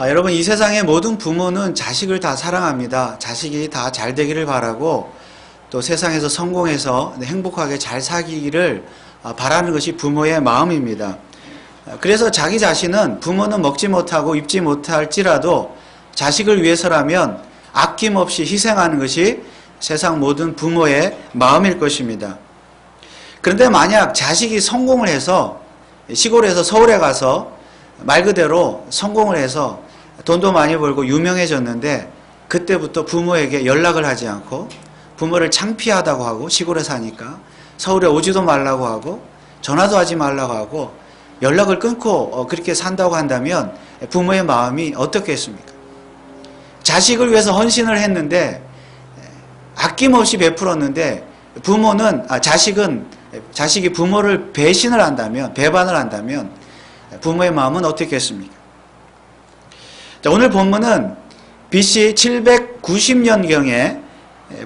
여러분, 이 세상의 모든 부모는 자식을 다 사랑합니다. 자식이 다 잘 되기를 바라고 또 세상에서 성공해서 행복하게 잘 사기를 바라는 것이 부모의 마음입니다. 그래서 자기 자신은 부모는 먹지 못하고 입지 못할지라도 자식을 위해서라면 아낌없이 희생하는 것이 세상 모든 부모의 마음일 것입니다. 그런데 만약 자식이 성공을 해서 시골에서 서울에 가서 말 그대로 성공을 해서 돈도 많이 벌고 유명해졌는데 그때부터 부모에게 연락을 하지 않고 부모를 창피하다고 하고 시골에 사니까 서울에 오지도 말라고 하고 전화도 하지 말라고 하고 연락을 끊고 그렇게 산다고 한다면 부모의 마음이 어떻겠습니까? 자식을 위해서 헌신을 했는데 아낌없이 베풀었는데 자식이 부모를 배신을 한다면, 배반을 한다면 부모의 마음은 어떻겠습니까? 자, 오늘 본문은 BC 790년경에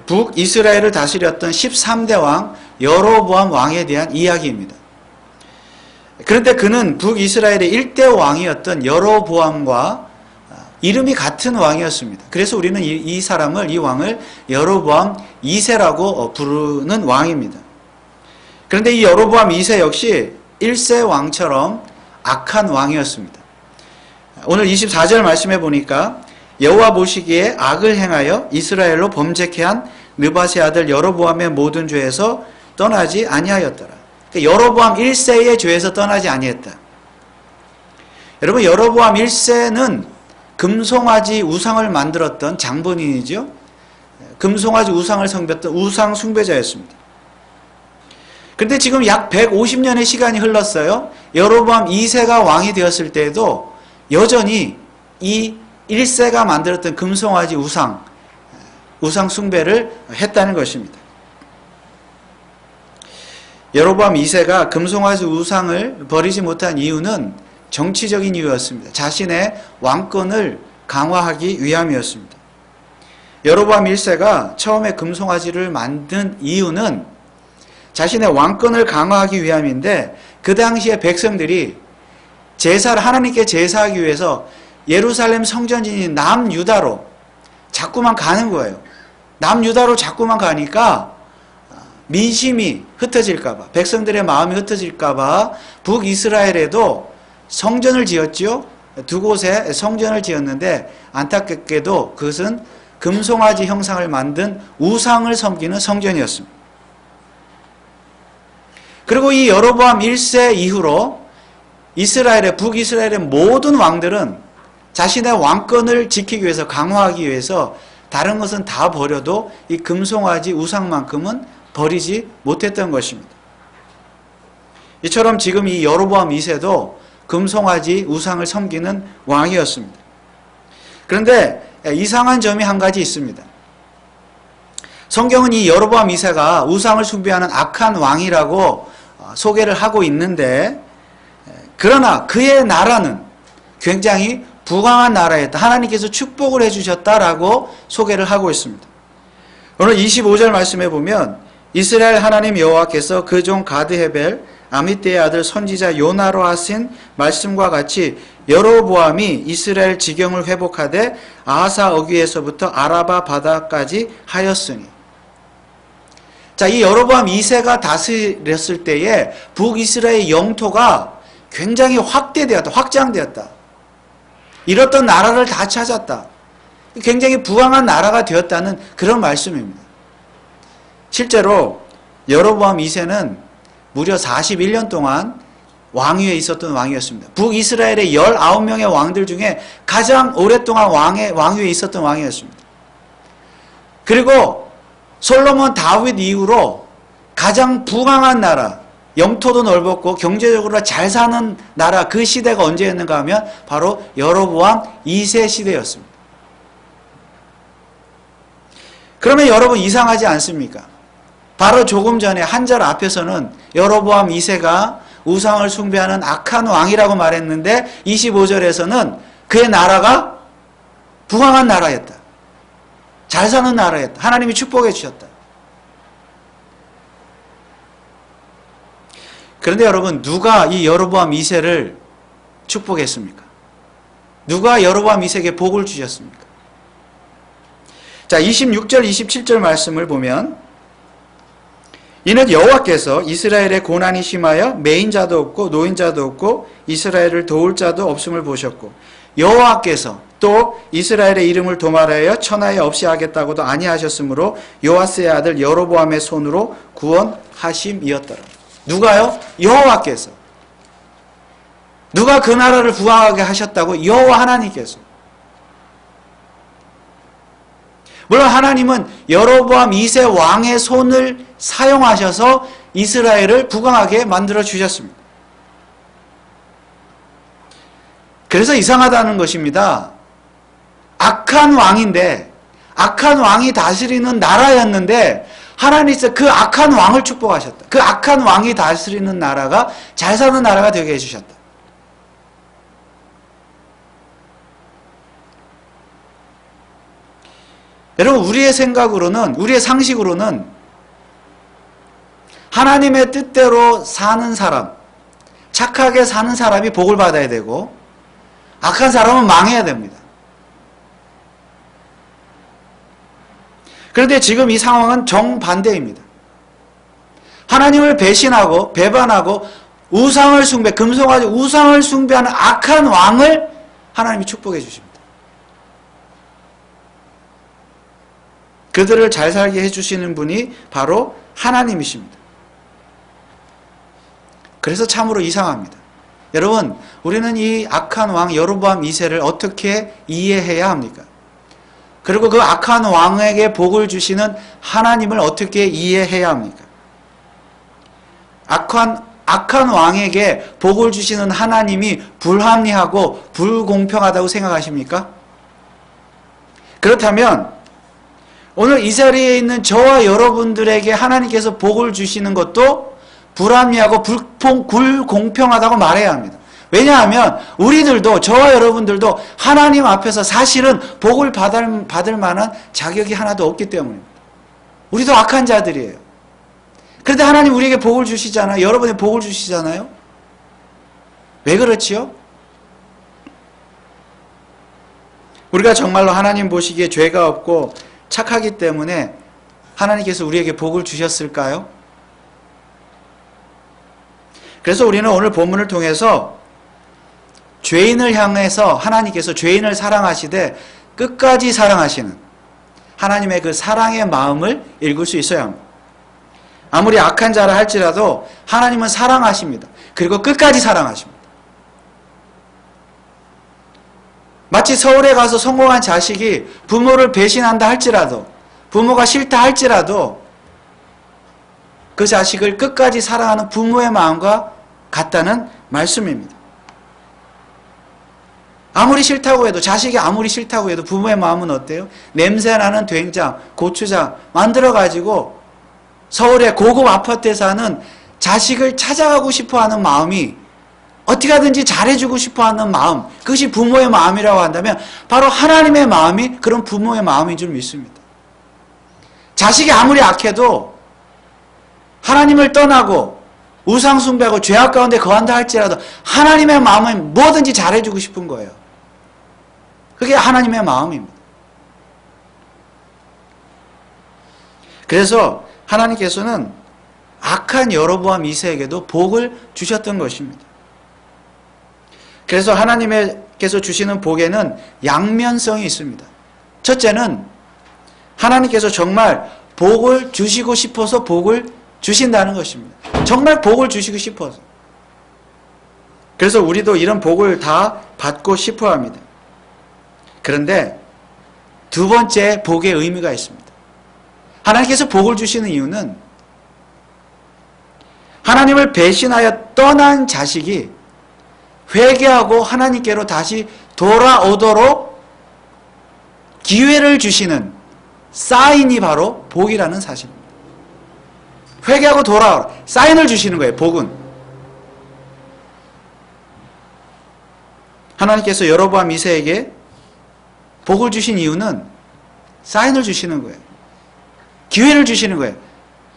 북이스라엘을 다스렸던 13대 왕 여로보암 왕에 대한 이야기입니다. 그런데 그는 북이스라엘의 1대 왕이었던 여로보암과 이름이 같은 왕이었습니다. 그래서 우리는 이 왕을 여로보암 2세라고 부르는 왕입니다. 그런데 이 여로보암 2세 역시 1세 왕처럼 악한 왕이었습니다. 오늘 24절 말씀해 보니까 여호와 보시기에 악을 행하여 이스라엘로 범죄케 한 느밧의 아들 여로보암의 모든 죄에서 떠나지 아니하였더라. 그러니까 여로보암 1세의 죄에서 떠나지 아니했다. 여러분, 여로보암 1세는 금송아지 우상을 만들었던 장본인이죠. 금송아지 우상을 섬겼던 우상 숭배자였습니다. 그런데 지금 약 150년의 시간이 흘렀어요. 여로보암 2세가 왕이 되었을 때에도 여전히 이 1세가 만들었던 금송아지 우상 숭배를 했다는 것입니다. 여로보암 2세가 금송아지 우상을 버리지 못한 이유는 정치적인 이유였습니다. 자신의 왕권을 강화하기 위함이었습니다. 여로보암 1세가 처음에 금송아지를 만든 이유는 자신의 왕권을 강화하기 위함인데 그 당시에 백성들이 하나님께 제사하기 위해서 예루살렘 성전지인 남유다로 자꾸만 가는 거예요. 남유다로 자꾸만 가니까 민심이 흩어질까봐, 백성들의 마음이 흩어질까봐 북이스라엘에도 성전을 지었죠. 두 곳에 성전을 지었는데 안타깝게도 그것은 금송아지 형상을 만든 우상을 섬기는 성전이었습니다. 그리고 이 여로보암 1세 이후로 북이스라엘의 모든 왕들은 자신의 왕권을 지키기 위해서, 강화하기 위해서 다른 것은 다 버려도 이 금송아지 우상만큼은 버리지 못했던 것입니다. 이처럼 지금 이 여로보암 2세도 금송아지 우상을 섬기는 왕이었습니다. 그런데 이상한 점이 한 가지 있습니다. 성경은 이 여로보암 2세가 우상을 숭배하는 악한 왕이라고 소개를 하고 있는데, 그러나 그의 나라는 굉장히 부강한 나라였다. 하나님께서 축복을 해주셨다라고 소개를 하고 있습니다. 오늘 25절 말씀해 보면 이스라엘 하나님 여호와께서 그 종 가드헤벨 아미떼의 아들 선지자 요나로 하신 말씀과 같이 여로보암이 이스라엘 지경을 회복하되 아하사 어귀에서부터 아라바 바다까지 하였으니. 자, 이 여로보암 2세가 다스렸을 때에 북이스라엘 영토가 굉장히 확장되었다. 잃었던 나라를 다 찾았다. 굉장히 부강한 나라가 되었다는 그런 말씀입니다. 실제로 여로보암 2세는 무려 41년 동안 왕위에 있었던 왕이었습니다. 북이스라엘의 19명의 왕들 중에 가장 오랫동안 왕위에 있었던 왕이었습니다. 그리고 솔로몬 다윗 이후로 가장 부강한 나라, 영토도 넓었고 경제적으로 잘 사는 나라, 그 시대가 언제였는가 하면 바로 여로보암 2세 시대였습니다. 그러면 여러분 이상하지 않습니까? 바로 조금 전에 한 절 앞에서는 여로보암 2세가 우상을 숭배하는 악한 왕이라고 말했는데 25절에서는 그의 나라가 부강한 나라였다. 잘 사는 나라였다. 하나님이 축복해 주셨다. 그런데 여러분, 누가 이 여로보암 2세를 축복했습니까? 누가 여로보암 2세에게 복을 주셨습니까? 자, 26절 27절 말씀을 보면 이는 여호와께서 이스라엘의 고난이 심하여 매인자도 없고 노인자도 없고 이스라엘을 도울 자도 없음을 보셨고 여호와께서 또 이스라엘의 이름을 도말하여 천하에 없이 하겠다고도 아니하셨으므로 요아스의 아들 여로보암의 손으로 구원하심이었더라. 누가요? 여호와께서. 누가 그 나라를 부강하게 하셨다고? 여호와 하나님께서. 물론 하나님은 여로보암 2세 왕의 손을 사용하셔서 이스라엘을 부강하게 만들어 주셨습니다. 그래서 이상하다는 것입니다. 악한 왕인데, 악한 왕이 다스리는 나라였는데 하나님께서 그 악한 왕을 축복하셨다. 그 악한 왕이 다스리는 나라가 잘 사는 나라가 되게 해주셨다. 여러분, 우리의 생각으로는, 우리의 상식으로는 하나님의 뜻대로 사는 사람, 착하게 사는 사람이 복을 받아야 되고 악한 사람은 망해야 됩니다. 그런데 지금 이 상황은 정반대입니다. 하나님을 배신하고 배반하고 우상을 숭배, 금송아지 우상을 숭배하는 악한 왕을 하나님이 축복해 주십니다. 그들을 잘 살게 해주시는 분이 바로 하나님이십니다. 그래서 참으로 이상합니다. 여러분, 우리는 이 악한 왕 여로보암 2세를 어떻게 이해해야 합니까? 그리고 그 악한 왕에게 복을 주시는 하나님을 어떻게 이해해야 합니까? 악한 왕에게 복을 주시는 하나님이 불합리하고 불공평하다고 생각하십니까? 그렇다면 오늘 이 자리에 있는 저와 여러분들에게 하나님께서 복을 주시는 것도 불합리하고 불공평하다고 말해야 합니다. 왜냐하면 우리들도, 저와 여러분들도 하나님 앞에서 사실은 복을 받을 만한 자격이 하나도 없기 때문입니다. 우리도 악한 자들이에요. 그런데 하나님 우리에게 복을 주시잖아요. 여러분에게 복을 주시잖아요. 왜 그렇지요? 우리가 정말로 하나님 보시기에 죄가 없고 착하기 때문에 하나님께서 우리에게 복을 주셨을까요? 그래서 우리는 오늘 본문을 통해서 죄인을 향해서 하나님께서 죄인을 사랑하시되 끝까지 사랑하시는 하나님의 그 사랑의 마음을 읽을 수 있어야 합니다. 아무리 악한 자라 할지라도 하나님은 사랑하십니다. 그리고 끝까지 사랑하십니다. 마치 서울에 가서 성공한 자식이 부모를 배신한다 할지라도, 부모가 싫다 할지라도 그 자식을 끝까지 사랑하는 부모의 마음과 같다는 말씀입니다. 아무리 싫다고 해도, 자식이 아무리 싫다고 해도 부모의 마음은 어때요? 냄새나는 된장, 고추장 만들어가지고 서울의 고급 아파트에 사는 자식을 찾아가고 싶어하는 마음이, 어떻게 하든지 잘해주고 싶어하는 마음, 그것이 부모의 마음이라고 한다면 바로 하나님의 마음이 그런 부모의 마음인 줄 믿습니다. 자식이 아무리 악해도 하나님을 떠나고 우상 숭배하고 죄악 가운데 거한다 할지라도 하나님의 마음은 뭐든지 잘해주고 싶은 거예요. 그게 하나님의 마음입니다. 그래서 하나님께서는 악한 여로보암 2세에게도 복을 주셨던 것입니다. 그래서 하나님께서 주시는 복에는 양면성이 있습니다. 첫째는 하나님께서 정말 복을 주시고 싶어서 복을 주신다는 것입니다. 정말 복을 주시고 싶어서. 그래서 우리도 이런 복을 다 받고 싶어 합니다. 그런데 두 번째 복의 의미가 있습니다. 하나님께서 복을 주시는 이유는 하나님을 배신하여 떠난 자식이 회개하고 하나님께로 다시 돌아오도록 기회를 주시는 사인이 바로 복이라는 사실입니다. 회개하고 돌아오라. 사인을 주시는 거예요, 복은. 하나님께서 여로보암 2세에게 복을 주신 이유는 사인을 주시는 거예요. 기회를 주시는 거예요.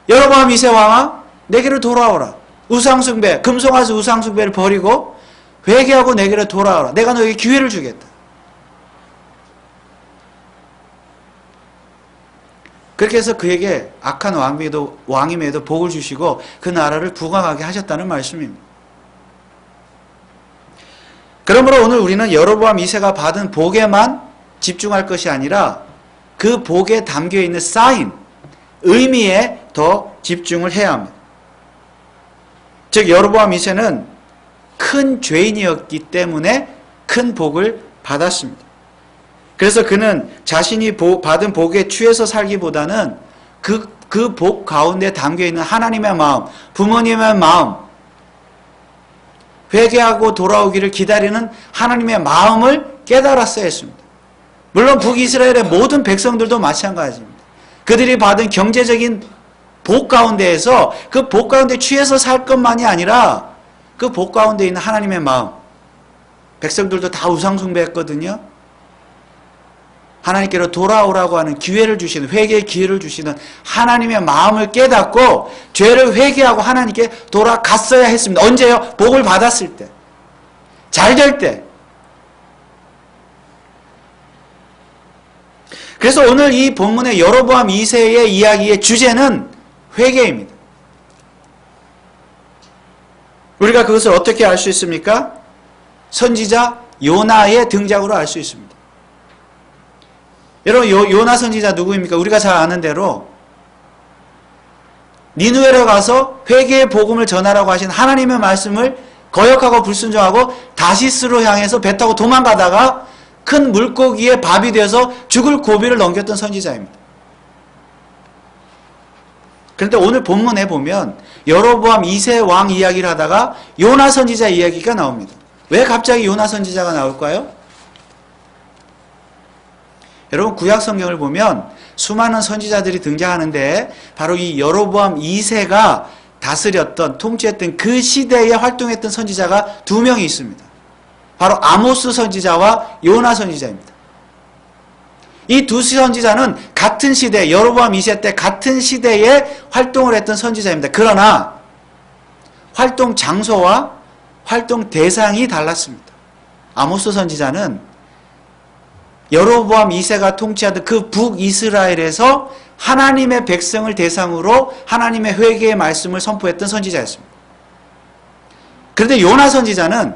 여로보암 2세 왕아, 내게로 돌아오라. 우상숭배, 금송아지 우상숭배를 버리고 회개하고 내게로 돌아오라. 내가 너에게 기회를 주겠다. 그렇게 해서 그에게 악한 왕임에도 복을 주시고 그 나라를 부강하게 하셨다는 말씀입니다. 그러므로 오늘 우리는 여로보암 2세가 받은 복에만 집중할 것이 아니라 그 복에 담겨있는 사인, 의미에 더 집중을 해야 합니다. 즉 여로보암 2세는 큰 죄인이었기 때문에 큰 복을 받았습니다. 그래서 그는 자신이 받은 복에 취해서 살기보다는 그 복 가운데 담겨있는 하나님의 마음, 부모님의 마음, 회개하고 돌아오기를 기다리는 하나님의 마음을 깨달았어야 했습니다. 물론 북이스라엘의 모든 백성들도 마찬가지입니다. 그들이 받은 경제적인 복 가운데에서 그 복 가운데 취해서 살 것만이 아니라 그 복 가운데 있는 하나님의 마음, 백성들도 다 우상숭배했거든요. 하나님께로 돌아오라고 하는 기회를 주시는, 회개의 기회를 주시는 하나님의 마음을 깨닫고 죄를 회개하고 하나님께 돌아갔어야 했습니다. 언제요? 복을 받았을 때, 잘 될 때. 그래서 오늘 이 본문의 여로보암 2세의 이야기의 주제는 회개입니다. 우리가 그것을 어떻게 알 수 있습니까? 선지자 요나의 등장으로 알 수 있습니다. 여러분, 요나 선지자 누구입니까? 우리가 잘 아는 대로 니느웨로 가서 회개의 복음을 전하라고 하신 하나님의 말씀을 거역하고 불순종하고 다시스로 향해서 배 타고 도망가다가 큰 물고기의 밥이 되어서 죽을 고비를 넘겼던 선지자입니다. 그런데 오늘 본문에 보면 여로보암 2세 왕 이야기를 하다가 요나 선지자 이야기가 나옵니다. 왜 갑자기 요나 선지자가 나올까요? 여러분, 구약 성경을 보면 수많은 선지자들이 등장하는데 바로 이 여로보암 2세가 다스렸던, 통치했던 그 시대에 활동했던 선지자가 두 명이 있습니다. 바로 아모스 선지자와 요나 선지자입니다. 이 두 선지자는 같은 시대, 여로보암 2세 때 같은 시대에 활동을 했던 선지자입니다. 그러나 활동 장소와 활동 대상이 달랐습니다. 아모스 선지자는 여로보암 2세가 통치하던 그 북이스라엘에서 하나님의 백성을 대상으로 하나님의 회개의 말씀을 선포했던 선지자였습니다. 그런데 요나 선지자는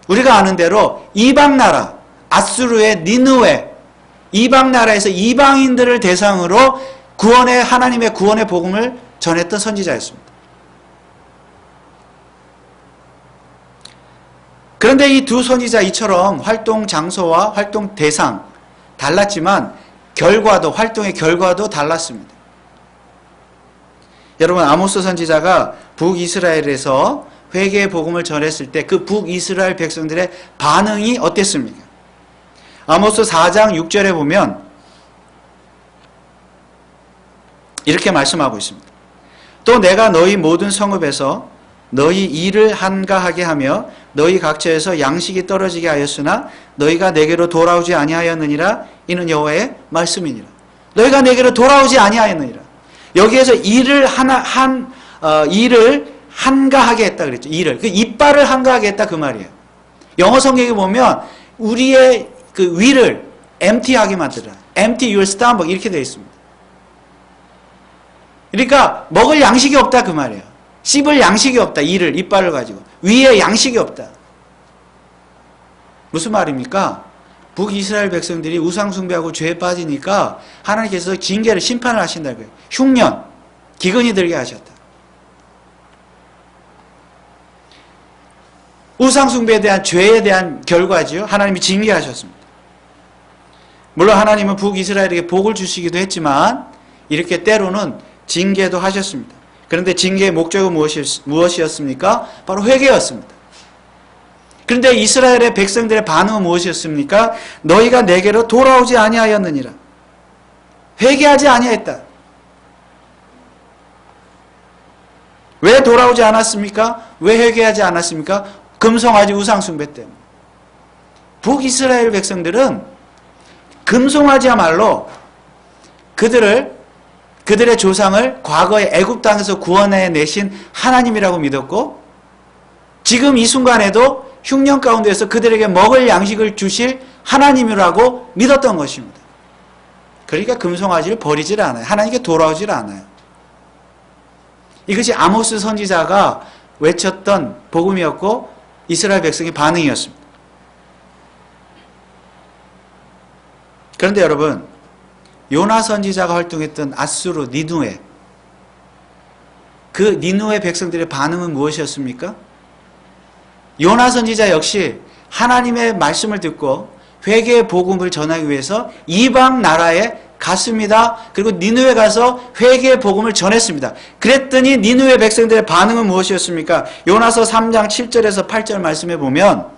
우리가 아는 대로 이방나라, 아수르의 니느웨, 이방나라에서 이방인들을 대상으로 하나님의 구원의 복음을 전했던 선지자였습니다. 그런데 이 두 선지자 이처럼 활동 장소와 활동 대상 달랐지만 활동의 결과도 달랐습니다. 여러분, 아모스 선지자가 북이스라엘에서 회개의 복음을 전했을 때 그 북이스라엘 백성들의 반응이 어땠습니까? 아모스 4장 6절에 보면 이렇게 말씀하고 있습니다. 또 내가 너희 모든 성읍에서 너희 일을 한가하게 하며 너희 각처에서 양식이 떨어지게 하였으나 너희가 내게로 돌아오지 아니하였느니라. 이는 여호와의 말씀이니라. 너희가 내게로 돌아오지 아니하였느니라. 여기에서 일을 한가하게 했다 그랬죠. 그 이빨을 한가하게 했다 그 말이에요. 영어 성경에 보면 우리의 그 위를 empty하게 만들라. empty your stomach 이렇게 되어 있습니다. 그러니까 먹을 양식이 없다 그 말이에요. 씹을 양식이 없다. 이빨을 가지고. 위에 양식이 없다. 무슨 말입니까? 북이스라엘 백성들이 우상숭배하고 죄에 빠지니까 하나님께서 징계를, 심판을 하신다고요. 흉년, 기근이 들게 하셨다. 우상숭배에 대한 죄에 대한 결과지요. 하나님이 징계하셨습니다. 물론 하나님은 북이스라엘에게 복을 주시기도 했지만 이렇게 때로는 징계도 하셨습니다. 그런데 징계의 목적은 무엇이었습니까? 바로 회개였습니다. 그런데 이스라엘의 백성들의 반응은 무엇이었습니까? 너희가 내게로 돌아오지 아니하였느니라. 회개하지 아니하였다. 왜 돌아오지 않았습니까? 왜 회개하지 않았습니까? 금송아지 우상숭배 때문에. 북이스라엘 백성들은 금송아지야말로 그들의 조상을 과거에 애굽 땅에서 구원해 내신 하나님이라고 믿었고 지금 이 순간에도 흉년 가운데에서 그들에게 먹을 양식을 주실 하나님이라고 믿었던 것입니다. 그러니까 금송아지를 버리질 않아요. 하나님께 돌아오질 않아요. 이것이 아모스 선지자가 외쳤던 복음이었고 이스라엘 백성의 반응이었습니다. 그런데 여러분, 요나 선지자가 활동했던 아수르, 니누에, 그 니누의 백성들의 반응은 무엇이었습니까? 요나 선지자 역시 하나님의 말씀을 듣고 회개의 복음을 전하기 위해서 이방 나라에 갔습니다. 그리고 니누에 가서 회개의 복음을 전했습니다. 그랬더니 니누의 백성들의 반응은 무엇이었습니까? 요나서 3장 7절에서 8절 말씀에 보면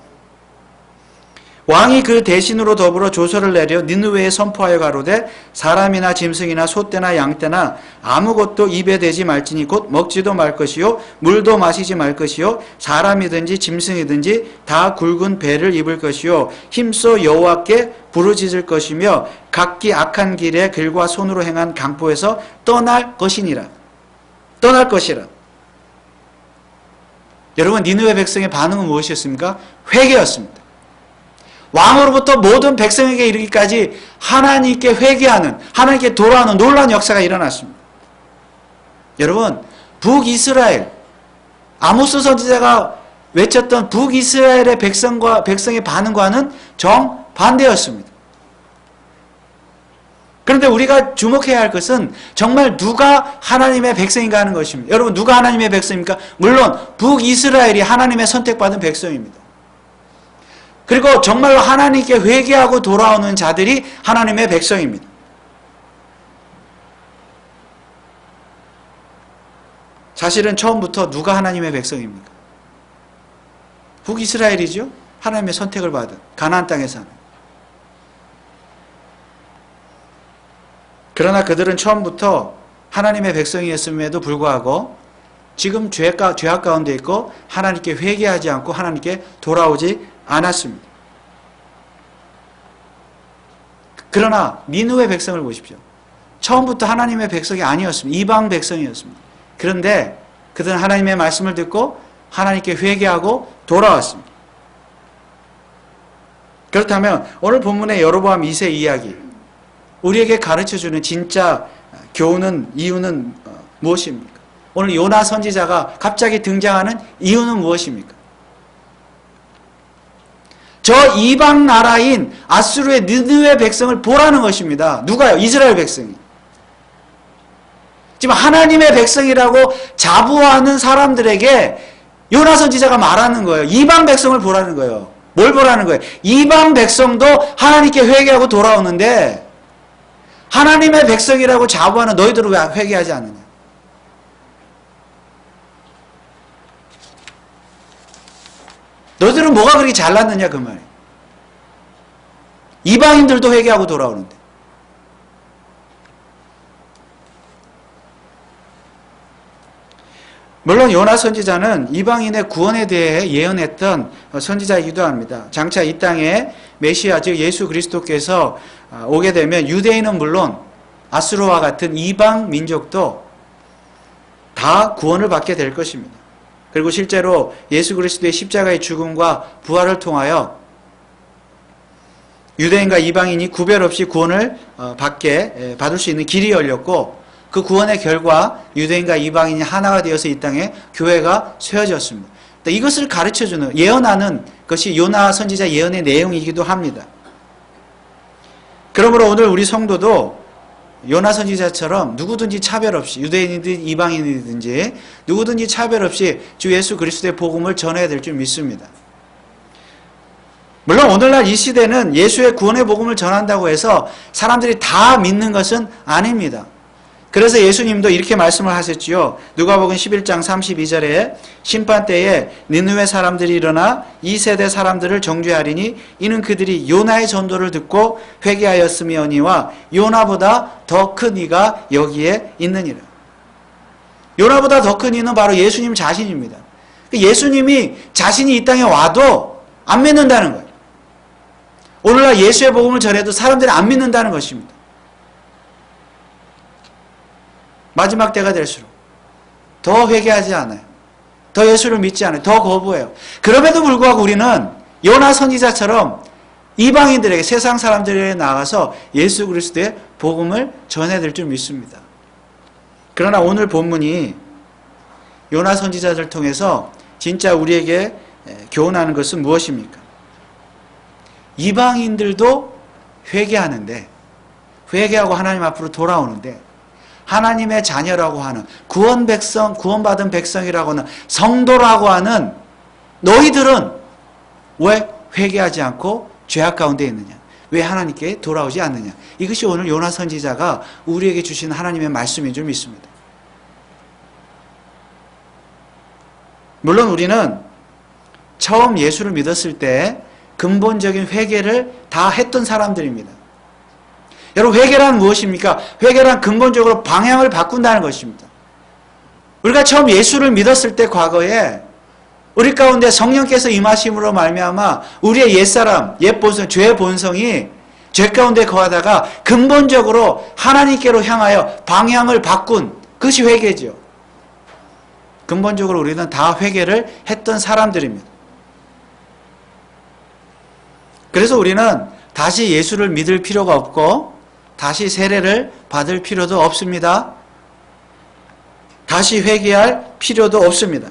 왕이 그 대신으로 더불어 조서를 내려 니느웨에 선포하여 가로되 사람이나 짐승이나 소떼나 양떼나 아무것도 입에 대지 말지니 곧 먹지도 말 것이요 물도 마시지 말 것이요 사람이든지 짐승이든지 다 굵은 배를 입을 것이요 힘써 여호와께 부르짖을 것이며 각기 악한 길에 글과 손으로 행한 강포에서 떠날 것이니라. 떠날 것이라. 여러분, 니느웨 백성의 반응은 무엇이었습니까? 회개였습니다. 왕으로부터 모든 백성에게 이르기까지 하나님께 회개하는, 하나님께 돌아오는 놀라운 역사가 일어났습니다. 여러분, 북이스라엘, 아모스 선지자가 외쳤던 북이스라엘의 백성의 반응과는 정반대였습니다. 그런데 우리가 주목해야 할 것은 정말 누가 하나님의 백성인가 하는 것입니다. 여러분, 누가 하나님의 백성입니까? 물론 북이스라엘이 하나님의 선택받은 백성입니다. 그리고 정말로 하나님께 회개하고 돌아오는 자들이 하나님의 백성입니다. 사실은 처음부터 누가 하나님의 백성입니까? 북이스라엘이죠. 하나님의 선택을 받은 가나안 땅에 사는. 그러나 그들은 처음부터 하나님의 백성이었음에도 불구하고 지금 죄악 가운데 있고 하나님께 회개하지 않고 하나님께 돌아오지 않았습니다. 그러나 니느웨 백성을 보십시오. 처음부터 하나님의 백성이 아니었습니다. 이방 백성이었습니다. 그런데 그들은 하나님의 말씀을 듣고 하나님께 회개하고 돌아왔습니다. 그렇다면 오늘 본문의 여로보암 2세 이야기, 우리에게 가르쳐주는 진짜 교훈은, 이유는 무엇입니까? 오늘 요나 선지자가 갑자기 등장하는 이유는 무엇입니까? 저 이방 나라인 아수르의 느느웨 백성을 보라는 것입니다. 누가요? 이스라엘 백성이. 지금 하나님의 백성이라고 자부하는 사람들에게 요나 선지자가 말하는 거예요. 이방 백성을 보라는 거예요. 뭘 보라는 거예요? 이방 백성도 하나님께 회개하고 돌아오는데 하나님의 백성이라고 자부하는 너희들은 왜 회개하지 않느냐? 너희들은 뭐가 그렇게 잘났느냐 그 말이에요. 이방인들도 회개하고 돌아오는데. 물론 요나 선지자는 이방인의 구원에 대해 예언했던 선지자이기도 합니다. 장차 이 땅에 메시아 즉 예수 그리스도께서 오게 되면 유대인은 물론 아수르와 같은 이방 민족도 다 구원을 받게 될 것입니다. 그리고 실제로 예수 그리스도의 십자가의 죽음과 부활을 통하여 유대인과 이방인이 구별 없이 구원을 받을 수 있는 길이 열렸고 그 구원의 결과 유대인과 이방인이 하나가 되어서 이 땅에 교회가 세워졌습니다. 이것을 가르쳐주는, 예언하는 것이 요나 선지자 예언의 내용이기도 합니다. 그러므로 오늘 우리 성도도 요나 선지자처럼 누구든지 차별 없이, 유대인이든 이방인이든지 누구든지 차별 없이 주 예수 그리스도의 복음을 전해야 될 줄 믿습니다. 물론 오늘날 이 시대는 예수의 구원의 복음을 전한다고 해서 사람들이 다 믿는 것은 아닙니다. 그래서 예수님도 이렇게 말씀을 하셨지요. 누가복음 11장 32절에 심판 때에 니느웨 사람들이 일어나 이 세대 사람들을 정죄하리니 이는 그들이 요나의 전도를 듣고 회개하였음이오니와 요나보다 더 큰 이가 여기에 있느니라. 요나보다 더 큰 이는 바로 예수님 자신입니다. 예수님이 자신이 이 땅에 와도 안 믿는다는 거예요. 오늘날 예수의 복음을 전해도 사람들이 안 믿는다는 것입니다. 마지막 때가 될수록 더 회개하지 않아요. 더 예수를 믿지 않아요. 더 거부해요. 그럼에도 불구하고 우리는 요나 선지자처럼 이방인들에게, 세상 사람들에게 나가서 예수 그리스도의 복음을 전해야 될 줄 믿습니다. 그러나 오늘 본문이 요나 선지자를 통해서 진짜 우리에게 교훈하는 것은 무엇입니까? 이방인들도 회개하는데, 회개하고 하나님 앞으로 돌아오는데, 하나님의 자녀라고 하는 구원받은 백성이라고 하는 성도라고 하는 너희들은 왜 회개하지 않고 죄악 가운데 있느냐? 왜 하나님께 돌아오지 않느냐? 이것이 오늘 요나 선지자가 우리에게 주신 하나님의 말씀인 줄 믿습니다. 물론 우리는 처음 예수를 믿었을 때 근본적인 회개를 다 했던 사람들입니다. 여러분, 회개란 무엇입니까? 회개란 근본적으로 방향을 바꾼다는 것입니다. 우리가 처음 예수를 믿었을 때 과거에 우리 가운데 성령께서 임하심으로 말미암아 우리의 옛사람, 옛본성, 죄의 본성이 죄 가운데 거하다가 근본적으로 하나님께로 향하여 방향을 바꾼 그것이 회개죠. 근본적으로 우리는 다 회개를 했던 사람들입니다. 그래서 우리는 다시 예수를 믿을 필요가 없고 다시 세례를 받을 필요도 없습니다. 다시 회개할 필요도 없습니다.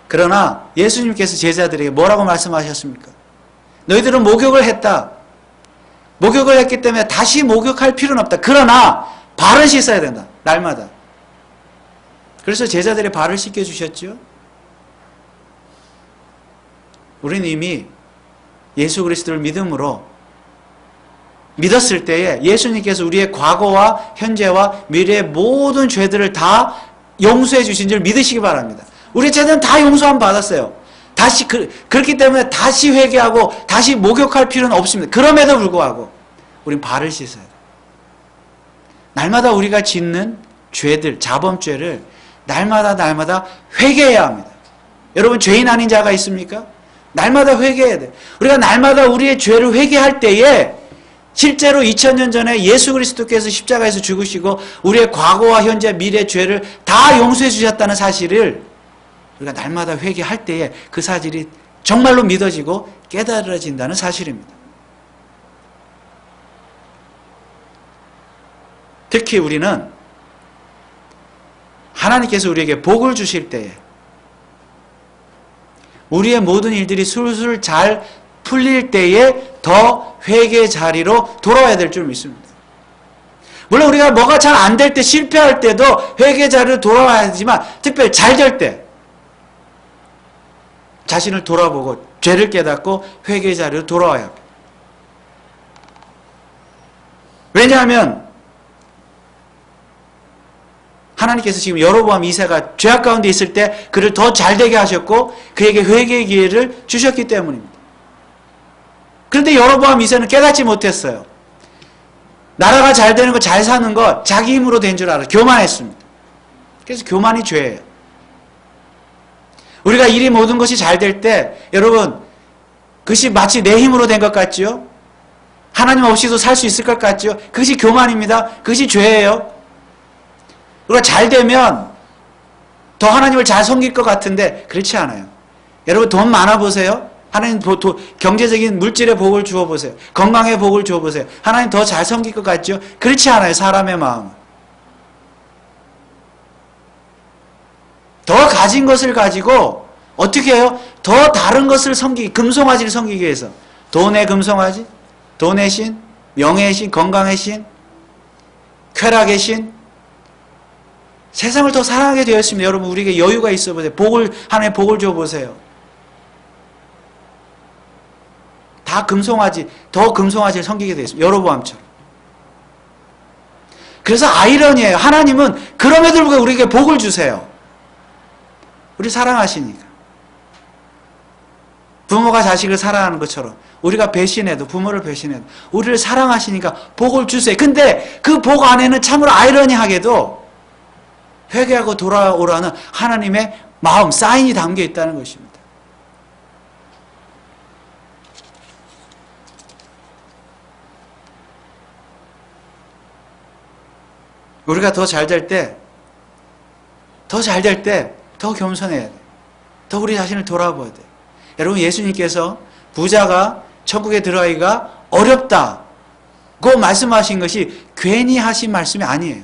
그러나 예수님께서 제자들에게 뭐라고 말씀하셨습니까? 너희들은 목욕을 했다. 목욕을 했기 때문에 다시 목욕할 필요는 없다. 그러나 발을 씻어야 된다. 날마다. 그래서 제자들의 발을 씻겨주셨죠. 우리는 이미 예수 그리스도를 믿었을 때에 예수님께서 우리의 과거와 현재와 미래의 모든 죄들을 다 용서해 주신 줄 믿으시기 바랍니다. 우리 죄는 다 용서함 받았어요. 다시 그렇기 때문에 다시 회개하고 다시 목욕할 필요는 없습니다. 그럼에도 불구하고 우린 발을 씻어야 돼요. 날마다 우리가 짓는 죄들, 자범죄를 날마다 회개해야 합니다. 여러분, 죄인 아닌 자가 있습니까? 날마다 회개해야 돼요. 우리가 날마다 우리의 죄를 회개할 때에 실제로 2000년 전에 예수 그리스도께서 십자가에서 죽으시고 우리의 과거와 현재, 미래 죄를 다 용서해 주셨다는 사실을 우리가 날마다 회개할 때에 그 사실이 정말로 믿어지고 깨달아진다는 사실입니다. 특히 우리는 하나님께서 우리에게 복을 주실 때에 우리의 모든 일들이 술술 잘 풀릴 때에 더 회개의 자리로 돌아와야 될 줄 믿습니다. 물론 우리가 뭐가 잘 안 될 때, 실패할 때도 회개의 자리로 돌아와야 하지만 특별히 잘 될 때 자신을 돌아보고 죄를 깨닫고 회개의 자리로 돌아와야 합니다. 왜냐하면 하나님께서 지금 여로보암 2세가 죄악 가운데 있을 때 그를 더 잘되게 하셨고 그에게 회개의 기회를 주셨기 때문입니다. 그런데 여로보암 2세는 깨닫지 못했어요. 나라가 잘 되는 거, 잘 사는 거 자기 힘으로 된 줄 알아 교만했습니다. 그래서 교만이 죄예요. 우리가 일이 모든 것이 잘 될 때 여러분, 그것이 마치 내 힘으로 된 것 같지요? 하나님 없이도 살 수 있을 것 같지요? 그것이 교만입니다. 그것이 죄예요. 우리가 잘 되면 더 하나님을 잘 섬길 것 같은데 그렇지 않아요. 여러분, 돈 많아 보세요. 하나님 경제적인 물질의 복을 주어 보세요. 건강의 복을 주어 보세요. 하나님 더 잘 섬길 것 같죠? 그렇지 않아요. 사람의 마음은. 더 가진 것을 가지고 어떻게 해요? 더 다른 것을 섬기기, 금송아지를 섬기기 위해서. 돈의 금송아지, 돈의 신, 명예의 신, 건강의 신, 쾌락의 신, 세상을 더 사랑하게 되었습니다. 여러분, 우리에게 여유가 있어 보세요. 하나님의 복을 줘 보세요. 다 금송아지, 더 금송아지를 섬기게 되었습니다. 여로보암처럼. 그래서 아이러니예요. 하나님은 그럼에도 불구하고 우리에게 복을 주세요. 우리 사랑하시니까. 부모가 자식을 사랑하는 것처럼 우리가 배신해도, 부모를 배신해도 우리를 사랑하시니까 복을 주세요. 근데 그 복 안에는 참으로 아이러니하게도 회개하고 돌아오라는 하나님의 마음, 사인이 담겨 있다는 것입니다. 우리가 더 잘 될 때, 더 겸손해야 돼. 더 우리 자신을 돌아봐야 돼. 여러분, 예수님께서 부자가 천국에 들어가기가 어렵다고 말씀하신 것이 괜히 하신 말씀이 아니에요.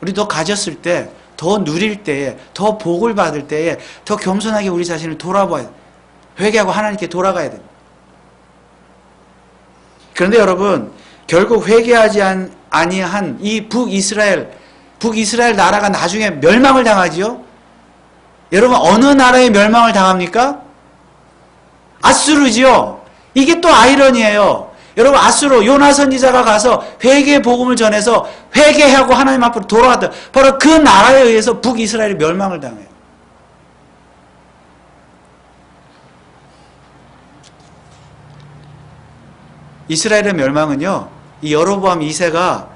우리 더 가졌을 때, 더 누릴 때에, 더 복을 받을 때에 더 겸손하게 우리 자신을 돌아봐야 돼요. 회개하고 하나님께 돌아가야 돼요. 그런데 여러분, 결국 회개하지 아니한 이 북이스라엘 나라가 나중에 멸망을 당하지요? 여러분, 어느 나라에 멸망을 당합니까? 아수르지요. 이게 또 아이러니예요. 여러분, 아수르 요나 선지자가 가서 회개의 복음을 전해서 회개하고 하나님 앞으로 돌아왔다. 바로 그 나라에 의해서 북이스라엘이 멸망을 당해요. 이스라엘의 멸망은요, 이 여로보암 2세가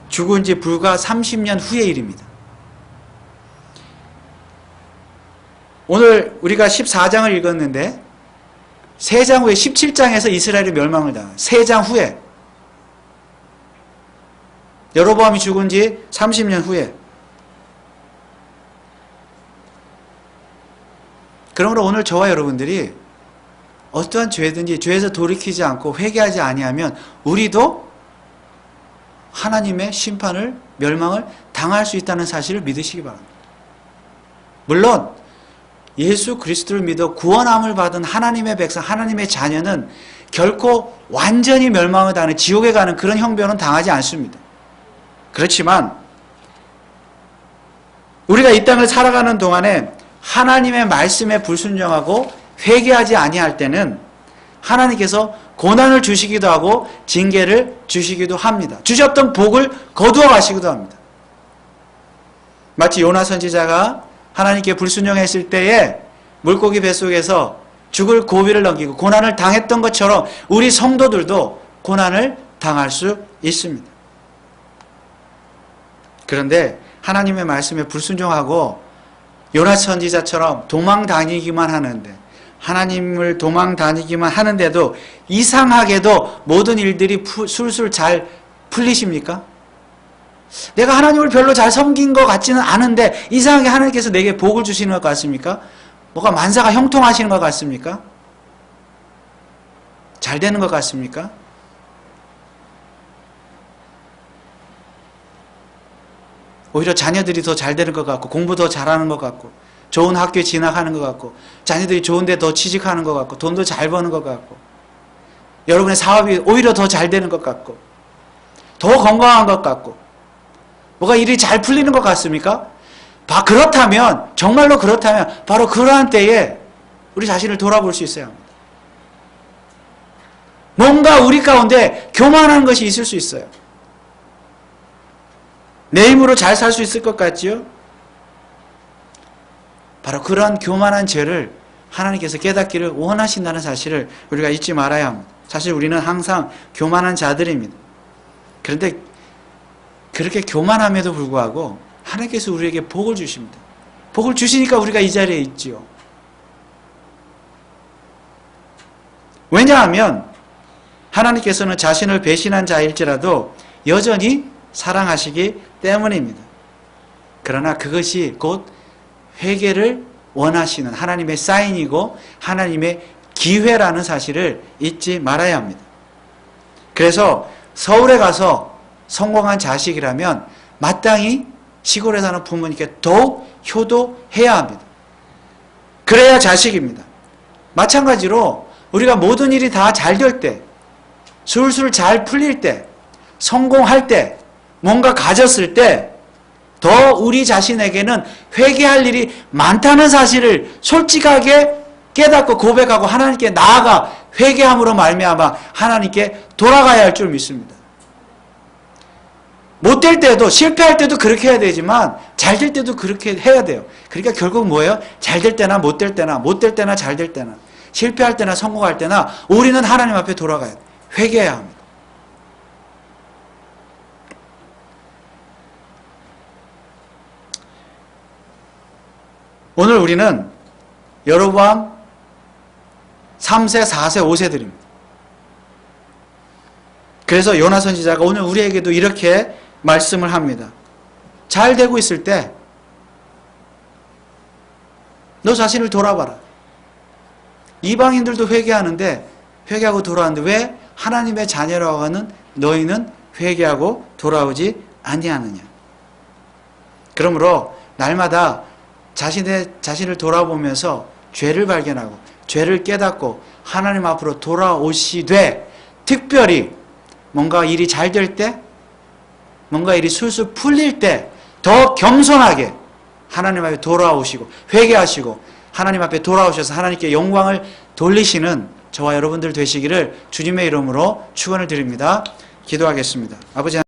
죽은 지 불과 30년 후의 일입니다. 오늘 우리가 14장을 읽었는데 3장 후에 17장에서 이스라엘이 멸망을 당해요. 3장 후에. 여로보암이 죽은 지 30년 후에. 그러므로 오늘 저와 여러분들이 어떠한 죄든지 죄에서 돌이키지 않고 회개하지 아니하면 우리도 하나님의 심판을, 멸망을 당할 수 있다는 사실을 믿으시기 바랍니다. 물론 예수 그리스도를 믿어 구원함을 받은 하나님의 백성, 하나님의 자녀는 결코 완전히 멸망을 당하는 지옥에 가는 그런 형편은 당하지 않습니다. 그렇지만 우리가 이 땅을 살아가는 동안에 하나님의 말씀에 불순종하고 회개하지 아니할 때는 하나님께서 고난을 주시기도 하고 징계를 주시기도 합니다. 주셨던 복을 거두어 가시기도 합니다. 마치 요나 선지자가 하나님께 불순종했을 때에 물고기 뱃속에서 죽을 고비를 넘기고 고난을 당했던 것처럼 우리 성도들도 고난을 당할 수 있습니다. 그런데 하나님의 말씀에 불순종하고 요나 선지자처럼 도망 다니기만 하는데, 하나님을 도망 다니기만 하는데도 이상하게도 모든 일들이 술술 잘 풀리십니까? 내가 하나님을 별로 잘 섬긴 것 같지는 않은데 이상하게 하나님께서 내게 복을 주시는 것 같습니까? 뭐가 만사가 형통하시는 것 같습니까? 잘 되는 것 같습니까? 오히려 자녀들이 더 잘 되는 것 같고, 공부 더 잘하는 것 같고, 좋은 학교에 진학하는 것 같고, 자녀들이 좋은 데 더 취직하는 것 같고, 돈도 잘 버는 것 같고, 여러분의 사업이 오히려 더 잘 되는 것 같고, 더 건강한 것 같고, 뭐가 일이 잘 풀리는 것 같습니까? 그렇다면, 정말로 그렇다면 바로 그러한 때에 우리 자신을 돌아볼 수 있어야 합니다. 뭔가 우리 가운데 교만한 것이 있을 수 있어요. 내 힘으로 잘 살 수 있을 것 같지요? 바로 그러한 교만한 죄를 하나님께서 깨닫기를 원하신다는 사실을 우리가 잊지 말아야 합니다. 사실 우리는 항상 교만한 자들입니다. 그런데 그렇게 교만함에도 불구하고 하나님께서 우리에게 복을 주십니다. 복을 주시니까 우리가 이 자리에 있지요. 왜냐하면 하나님께서는 자신을 배신한 자일지라도 여전히 사랑하시기 때문입니다. 그러나 그것이 곧 회개를 원하시는 하나님의 사인이고 하나님의 기회라는 사실을 잊지 말아야 합니다. 그래서 서울에 가서 성공한 자식이라면 마땅히 시골에 사는 부모님께 더욱 효도해야 합니다. 그래야 자식입니다. 마찬가지로 우리가 모든 일이 다 잘 될 때, 술술 잘 풀릴 때, 성공할 때, 뭔가 가졌을 때 더 우리 자신에게는 회개할 일이 많다는 사실을 솔직하게 깨닫고 고백하고 하나님께 나아가 회개함으로 말미암아 하나님께 돌아가야 할 줄 믿습니다. 못될 때도, 실패할 때도 그렇게 해야 되지만 잘 될 때도 그렇게 해야 돼요. 그러니까 결국 뭐예요? 잘 될 때나 못 될 때나, 못 될 때나 잘 될 때나, 실패할 때나 성공할 때나 우리는 하나님 앞에 돌아가야 돼요. 회개해야 합니다. 오늘 우리는 여로보암 3세, 4세, 5세들입니다. 그래서 요나 선지자가 오늘 우리에게도 이렇게 말씀을 합니다. 잘 되고 있을 때 너 자신을 돌아봐라. 이방인들도 회개하는데 회개하고 돌아왔는데 왜 하나님의 자녀라고 하는 너희는 회개하고 돌아오지 아니하느냐. 그러므로 날마다 자신을 돌아보면서 죄를 발견하고 죄를 깨닫고 하나님 앞으로 돌아오시되, 특별히 뭔가 일이 잘 될 때, 뭔가 일이 술술 풀릴 때 더 겸손하게 하나님 앞에 돌아오시고 회개하시고 하나님 앞에 돌아오셔서 하나님께 영광을 돌리시는 저와 여러분들 되시기를 주님의 이름으로 축원을 드립니다. 기도하겠습니다. 아버지